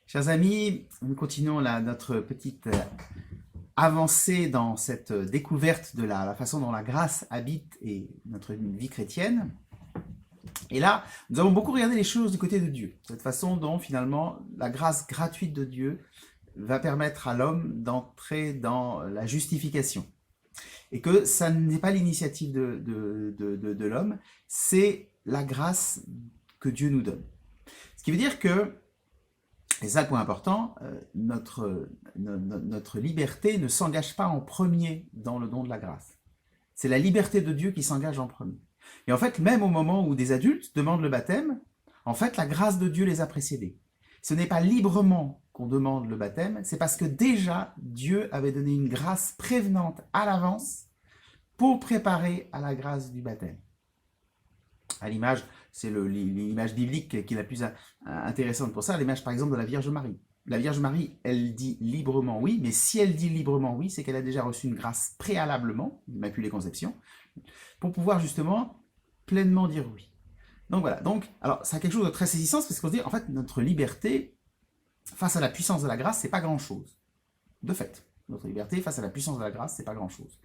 Chers amis, nous continuons notre petite avancée dans cette découverte de la façon dont la grâce habite et notre vie chrétienne. Et là, nous avons beaucoup regardé les choses du côté de Dieu, cette façon dont finalement la grâce gratuite de Dieu va permettre à l'homme d'entrer dans la justification. Et que ça n'est pas l'initiative de l'homme, c'est la grâce que Dieu nous donne. Ce qui veut dire que, et ça le point important, notre liberté ne s'engage pas en premier dans le don de la grâce. C'est la liberté de Dieu qui s'engage en premier. Et en fait, même au moment où des adultes demandent le baptême, en fait, la grâce de Dieu les a précédés. Ce n'est pas librement qu'on demande le baptême, c'est parce que déjà, Dieu avait donné une grâce prévenante à l'avance pour préparer à la grâce du baptême. À l'image, c'est l'image biblique qui est la plus intéressante pour ça, l'image par exemple de la Vierge Marie. La Vierge Marie, elle dit librement oui, mais si elle dit librement oui, c'est qu'elle a déjà reçu une grâce préalablement, l'Immaculée Conception, pour pouvoir justement pleinement dire oui. Donc voilà, alors ça a quelque chose de très saisissant, parce qu'on se dit, en fait, notre liberté face à la puissance de la grâce, c'est pas grand-chose. De fait, notre liberté face à la puissance de la grâce, c'est pas grand-chose.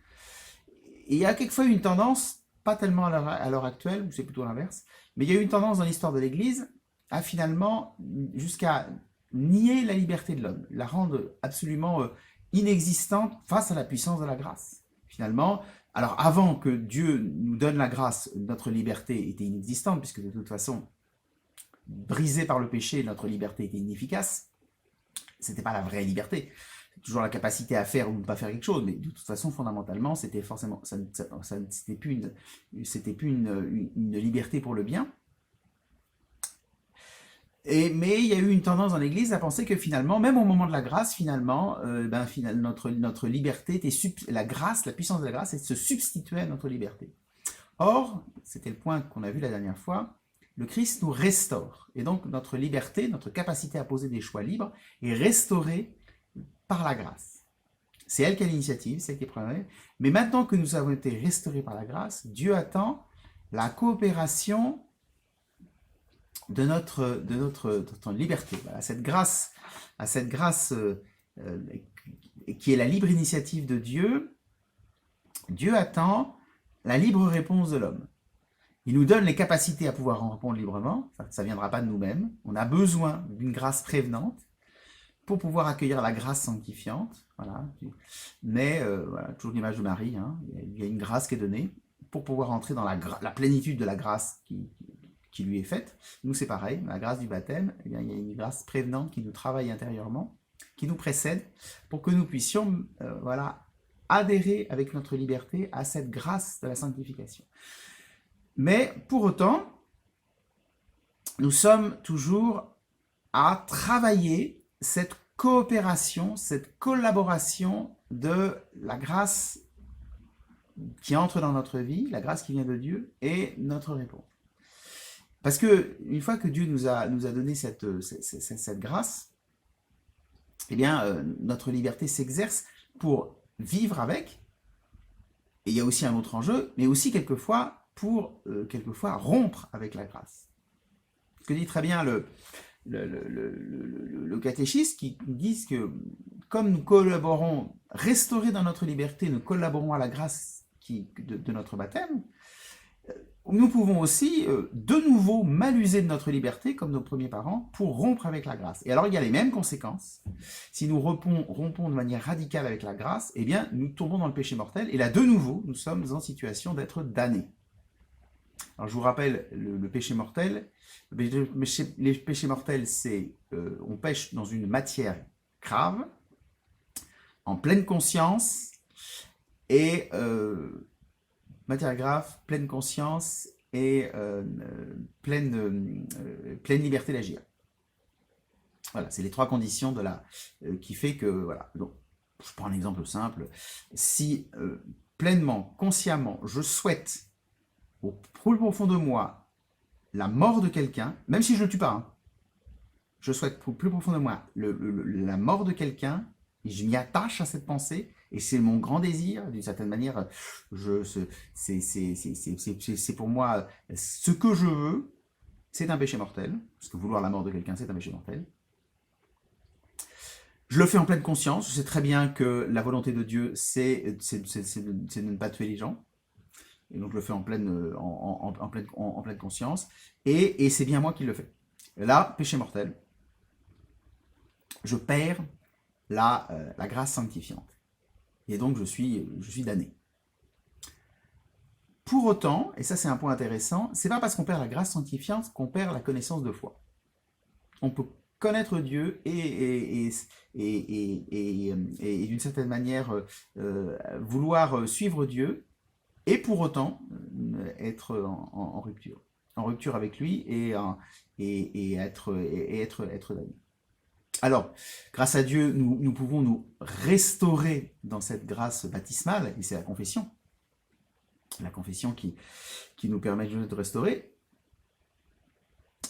Et il y a quelquefois une tendance, pas tellement à l'heure actuelle, ou c'est plutôt l'inverse, mais il y a eu une tendance dans l'histoire de l'Église à finalement, jusqu'à nier la liberté de l'homme, la rendre absolument inexistante face à la puissance de la grâce. Finalement, alors avant que Dieu nous donne la grâce, notre liberté était inexistante, puisque de toute façon, brisée par le péché, notre liberté était inefficace. C'était pas la vraie liberté. Toujours la capacité à faire ou ne pas faire quelque chose, mais de toute façon, fondamentalement, c'était forcément, c'était plus une liberté pour le bien. Mais il y a eu une tendance dans l'Église à penser que finalement, même au moment de la grâce, finalement, notre liberté était la grâce, la puissance de la grâce, se substituait à notre liberté. Or, c'était le point qu'on a vu la dernière fois, le Christ nous restaure. Et donc, notre liberté, notre capacité à poser des choix libres est restaurée par la grâce. C'est elle qui a l'initiative, c'est elle qui est première. Mais maintenant que nous avons été restaurés par la grâce, Dieu attend la coopération de notre liberté. Voilà, à cette grâce qui est la libre initiative de Dieu, Dieu attend la libre réponse de l'homme. Il nous donne les capacités à pouvoir en répondre librement, ça ne viendra pas de nous-mêmes, on a besoin d'une grâce prévenante pour pouvoir accueillir la grâce sanctifiante, voilà. Mais voilà, toujours l'image de Marie, hein, il y a une grâce qui est donnée pour pouvoir entrer dans la plénitude de la grâce qui lui est faite. Nous c'est pareil, la grâce du baptême, eh bien, il y a une grâce prévenante qui nous travaille intérieurement, qui nous précède, pour que nous puissions voilà, adhérer avec notre liberté à cette grâce de la sanctification. Mais pour autant, nous sommes toujours à travailler cette coopération, cette collaboration de la grâce qui entre dans notre vie, la grâce qui vient de Dieu, et notre réponse. Parce que une fois que Dieu nous a donné cette grâce, eh bien, notre liberté s'exerce pour vivre avec, et il y a aussi un autre enjeu, mais aussi quelquefois pour rompre avec la grâce. Ce que dit très bien le catéchisme, qui dit que comme nous collaborons, restaurés dans notre liberté, nous collaborons à la grâce de notre baptême, nous pouvons aussi de nouveau mal user de notre liberté, comme nos premiers parents, pour rompre avec la grâce. Et alors il y a les mêmes conséquences. Si nous rompons de manière radicale avec la grâce, eh bien nous tombons dans le péché mortel, et là de nouveau, nous sommes en situation d'être damnés. Alors je vous rappelle le péché mortel. Les péchés mortels, c'est on pêche dans une matière grave, en pleine conscience, et matière grave, pleine conscience et pleine liberté d'agir. Voilà, c'est les trois conditions qui fait que, voilà, donc, je prends un exemple simple, si pleinement, consciemment, je souhaite au plus profond de moi la mort de quelqu'un, même si je ne le tue pas, hein, je souhaite au plus profond de moi la mort de quelqu'un, et je m'y attache à cette pensée, et c'est mon grand désir, d'une certaine manière, c'est pour moi ce que je veux, c'est un péché mortel, parce que vouloir la mort de quelqu'un, c'est un péché mortel. Je le fais en pleine conscience. Je sais très bien que la volonté de Dieu, c'est de ne pas tuer les gens. Et donc, je le fais en pleine, en pleine conscience. Et c'est bien moi qui le fais. Là, péché mortel, je perds la grâce sanctifiante. Et donc, je suis damné. Pour autant, et ça c'est un point intéressant, c'est pas parce qu'on perd la grâce sanctifiante qu'on perd la connaissance de foi. On peut connaître Dieu et d'une certaine manière vouloir suivre Dieu et pour autant être en rupture avec lui et être damné. Alors, grâce à Dieu, nous pouvons nous restaurer dans cette grâce baptismale, et c'est la confession qui nous permet de restaurer.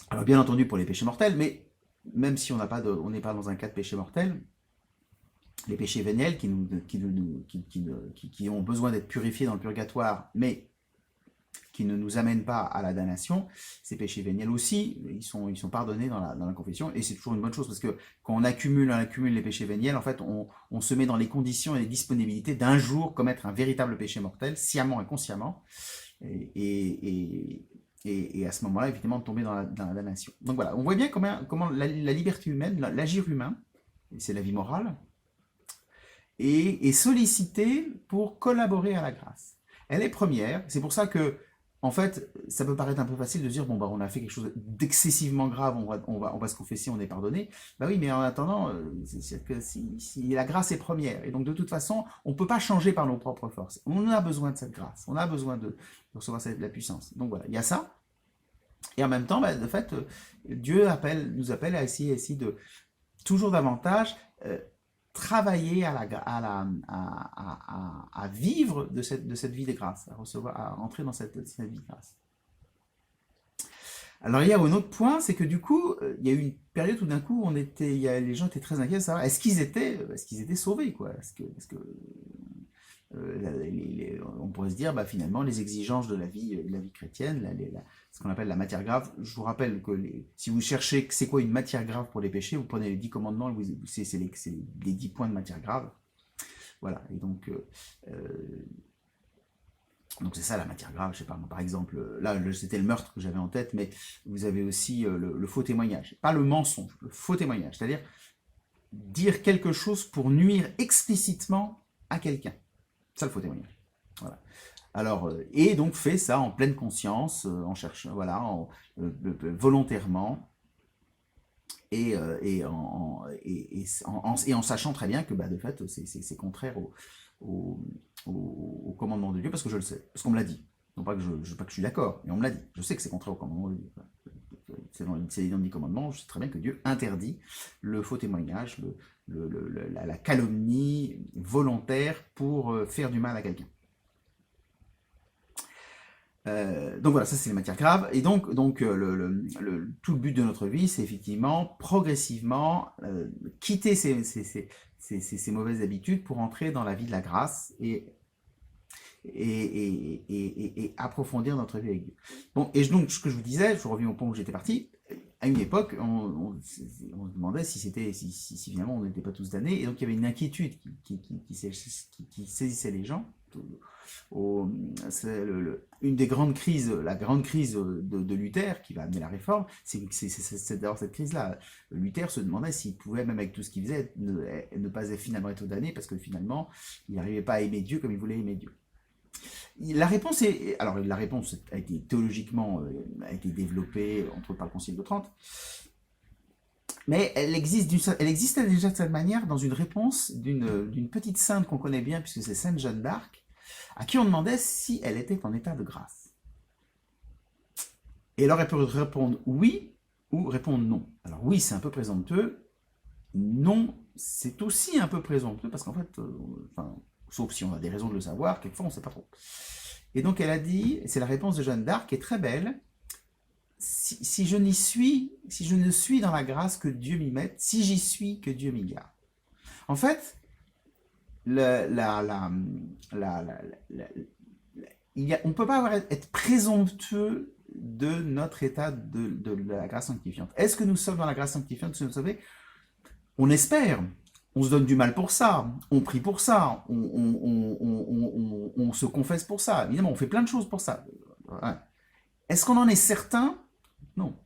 Alors bien entendu pour les péchés mortels, mais même si on n'est pas dans un cas de péché mortel, les péchés véniels qui ont besoin d'être purifiés dans le purgatoire, mais qui ne nous amènent pas à la damnation, ces péchés véniels aussi, ils sont pardonnés dans la confession, et c'est toujours une bonne chose, parce que quand on accumule les péchés véniels, en fait, on se met dans les conditions et les disponibilités d'un jour commettre un véritable péché mortel, sciemment et consciemment, et à ce moment-là, évidemment, de tomber dans la damnation. Donc voilà, on voit bien comment la liberté humaine, l'agir humain, c'est la vie morale, est sollicitée pour collaborer à la grâce. Elle est première, c'est pour ça que en fait, ça peut paraître un peu facile de dire, bon, bah, on a fait quelque chose d'excessivement grave, on va se confesser, on est pardonné. Bah oui, mais en attendant, c'est que si la grâce est première, et donc de toute façon, on ne peut pas changer par nos propres forces. On a besoin de cette grâce, on a besoin de recevoir la puissance. Donc voilà, il y a ça. Et en même temps, bah, de fait, Dieu nous appelle à essayer de toujours davantage travailler à vivre de cette vie de grâce, à rentrer dans cette vie de grâce. Alors il y a un autre point, c'est que du coup, il y a eu une période où d'un coup, les gens étaient très inquiets de savoir est-ce qu'ils étaient sauvés, quoi. On pourrait se dire, bah, finalement, les exigences de la vie chrétienne, ce qu'on appelle la matière grave. Je vous rappelle que si vous cherchez c'est quoi une matière grave pour les péchés, vous prenez les 10 commandements, c'est les 10 points de matière grave. Voilà, et donc c'est ça la matière grave, je sais pas, par exemple, là c'était le meurtre que j'avais en tête, mais vous avez aussi le faux témoignage, pas le mensonge, le faux témoignage, c'est-à-dire dire quelque chose pour nuire explicitement à quelqu'un. Ça, le faux témoignage. Voilà. Alors, et donc fait ça en pleine conscience, en cherchant, voilà, volontairement, et en sachant très bien que, bah, de fait, c'est contraire au commandement de Dieu, parce que je le sais, parce qu'on me l'a dit. Non pas que je suis d'accord, mais on me l'a dit. Je sais que c'est contraire au commandement de Dieu. C'est dans les 10 commandements, je sais très bien que Dieu interdit le faux témoignage, la calomnie volontaire pour faire du mal à quelqu'un. Donc voilà, ça c'est les matières graves. Et donc tout le but de notre vie, c'est effectivement progressivement quitter ces mauvaises habitudes pour entrer dans la vie de la grâce et approfondir notre vie avec Dieu. Bon, et donc ce que je vous disais, je reviens au point où j'étais parti. À une époque, on se demandait si finalement on n'était pas tous damnés, et donc il y avait une inquiétude qui saisissait les gens. Une des grandes crises, la grande crise de Luther qui va amener la réforme, c'est d'ailleurs cette crise-là. Luther se demandait s'il pouvait, même avec tout ce qu'il faisait, ne pas finalement être damné, parce que finalement, il n'arrivait pas à aimer Dieu comme il voulait aimer Dieu. La réponse a été théologiquement a été développée entre autres par le Concile de Trente, mais elle existait déjà de cette manière dans une réponse d'une petite sainte qu'on connaît bien, puisque c'est Sainte Jeanne d'Arc, à qui on demandait si elle était en état de grâce. Et elle aurait pu répondre oui ou répondre non. Alors oui, c'est un peu présomptueux. Non, c'est aussi un peu présomptueux, parce qu'en fait, sauf si on a des raisons de le savoir, quelquefois on ne sait pas trop. Et donc elle a dit, c'est la réponse de Jeanne d'Arc qui est très belle, si je ne suis dans la grâce que Dieu m'y mette, si j'y suis, que Dieu m'y garde. En fait, on ne peut pas être présomptueux de notre état de la grâce sanctifiante. Est-ce que nous sommes dans la grâce sanctifiante, nous savez? On espère, On se donne du mal pour ça, on prie pour ça, on se confesse pour ça. Évidemment, on fait plein de choses pour ça. Ouais. Est-ce qu'on en est certain? Non,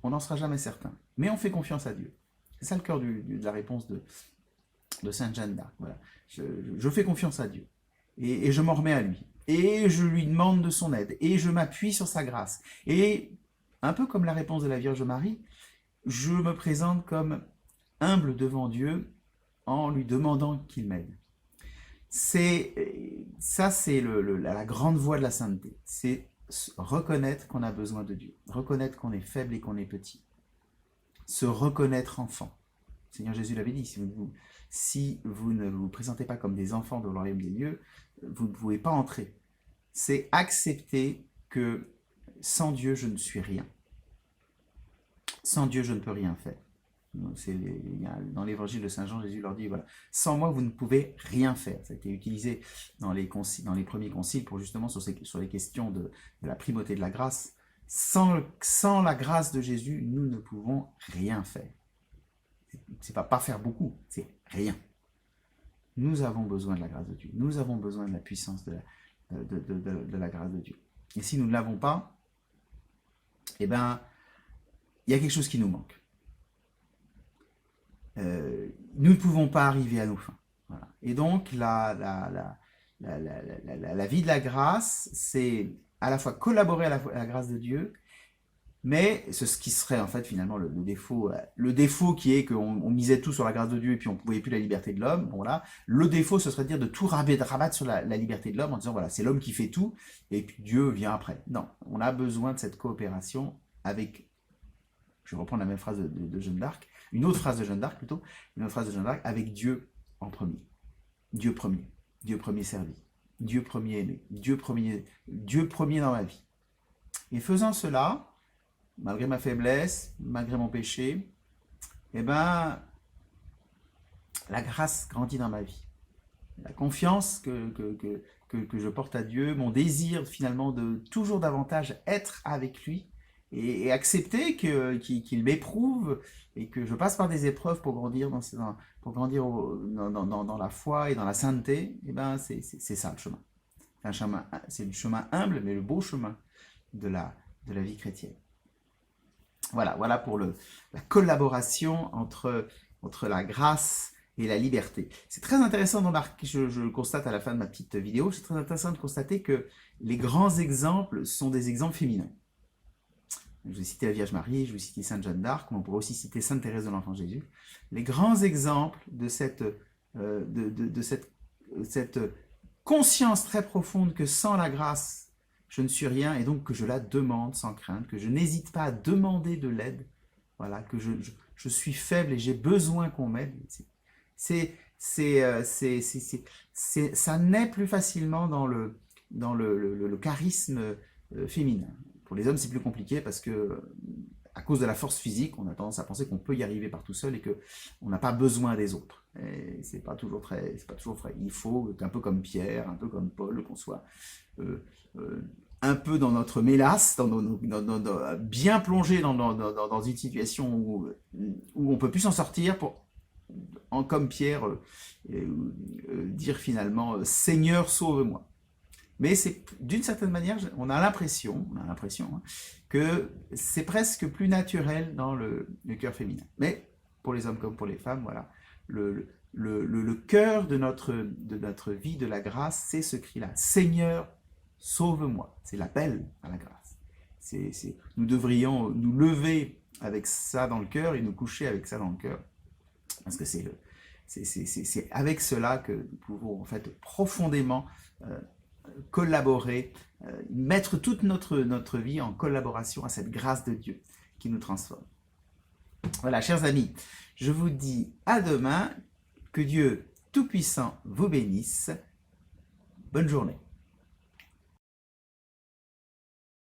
on n'en sera jamais certain. Mais on fait confiance à Dieu. C'est ça le cœur de la réponse de Sainte Jeanne d'Arc. Voilà. Je fais confiance à Dieu. Et je m'en remets à lui. Et je lui demande de son aide. Et je m'appuie sur sa grâce. Et un peu comme la réponse de la Vierge Marie, je me présente comme humble devant Dieu en lui demandant qu'il m'aide. C'est la grande voie de la sainteté. C'est reconnaître qu'on a besoin de Dieu. Reconnaître qu'on est faible et qu'on est petit. Se reconnaître enfant. Le Seigneur Jésus l'avait dit, si vous ne vous présentez pas comme des enfants de royaume des lieux, vous ne pouvez pas entrer. C'est accepter que sans Dieu, je ne suis rien. Sans Dieu, je ne peux rien faire. Dans l'évangile de Saint Jean, Jésus leur dit, voilà, sans moi, vous ne pouvez rien faire. Ça a été utilisé dans les premiers conciles pour justement sur les questions de la primauté de la grâce. Sans la grâce de Jésus, nous ne pouvons rien faire. C'est pas faire beaucoup, c'est rien. Nous avons besoin de la grâce de Dieu. Nous avons besoin de la puissance de la grâce de Dieu. Et si nous ne l'avons pas, eh ben, il y a quelque chose qui nous manque. Nous ne pouvons pas arriver à nos fins. Voilà. Et donc, la vie de la grâce, c'est à la fois collaborer à la grâce de Dieu, mais c'est ce qui serait en fait finalement le défaut qui est qu'on misait tout sur la grâce de Dieu et puis on ne pouvait plus la liberté de l'homme. Bon, voilà. Le défaut, ce serait de dire de tout rabattre sur la liberté de l'homme en disant voilà, c'est l'homme qui fait tout et puis Dieu vient après. Non, on a besoin de cette coopération avec, je vais reprendre la même phrase de Jeanne d'Arc, une autre phrase de Jeanne d'Arc, avec Dieu en premier. Dieu premier servi, Dieu premier aimé, Dieu premier dans ma vie. Et faisant cela, malgré ma faiblesse, malgré mon péché, eh ben, la grâce grandit dans ma vie. La confiance que je porte à Dieu, mon désir finalement de toujours davantage être avec lui et accepter qu'il m'éprouve et que je passe par des épreuves pour grandir dans la foi et dans la sainteté, eh ben, c'est ça le chemin. C'est le chemin humble, mais le beau chemin de la vie chrétienne. Voilà pour la collaboration entre la grâce et la liberté. C'est très intéressant de remarquer, je le constate à la fin de ma petite vidéo, c'est très intéressant de constater que les grands exemples sont des exemples féminins. Je vais citer la Vierge Marie, je vais citer Sainte Jeanne d'Arc, on pourrait aussi citer Sainte Thérèse de l'Enfant Jésus. Les grands exemples de cette conscience très profonde que sans la grâce, je ne suis rien, et donc que je la demande sans crainte, que je n'hésite pas à demander de l'aide, voilà, que je suis faible et j'ai besoin qu'on m'aide. Ça naît plus facilement dans le charisme féminin. Pour les hommes, c'est plus compliqué parce que, à cause de la force physique, on a tendance à penser qu'on peut y arriver par tout seul et qu'on n'a pas besoin des autres. Et c'est pas toujours vrai. Il faut, un peu comme Pierre, un peu comme Paul, qu'on soit un peu dans notre mélasse, bien plongé dans une situation où on peut plus s'en sortir comme Pierre, dire finalement Seigneur, sauve-moi. Mais c'est d'une certaine manière, on a l'impression que c'est presque plus naturel dans le cœur féminin. Mais pour les hommes comme pour les femmes, voilà, le cœur de notre vie de la grâce, c'est ce cri-là. Seigneur, sauve-moi. C'est l'appel à la grâce. Nous devrions nous lever avec ça dans le cœur et nous coucher avec ça dans le cœur. Parce que c'est avec cela que nous pouvons en fait profondément collaborer, mettre toute notre vie en collaboration à cette grâce de Dieu qui nous transforme. Voilà, chers amis, je vous dis à demain, que Dieu Tout-Puissant vous bénisse. Bonne journée.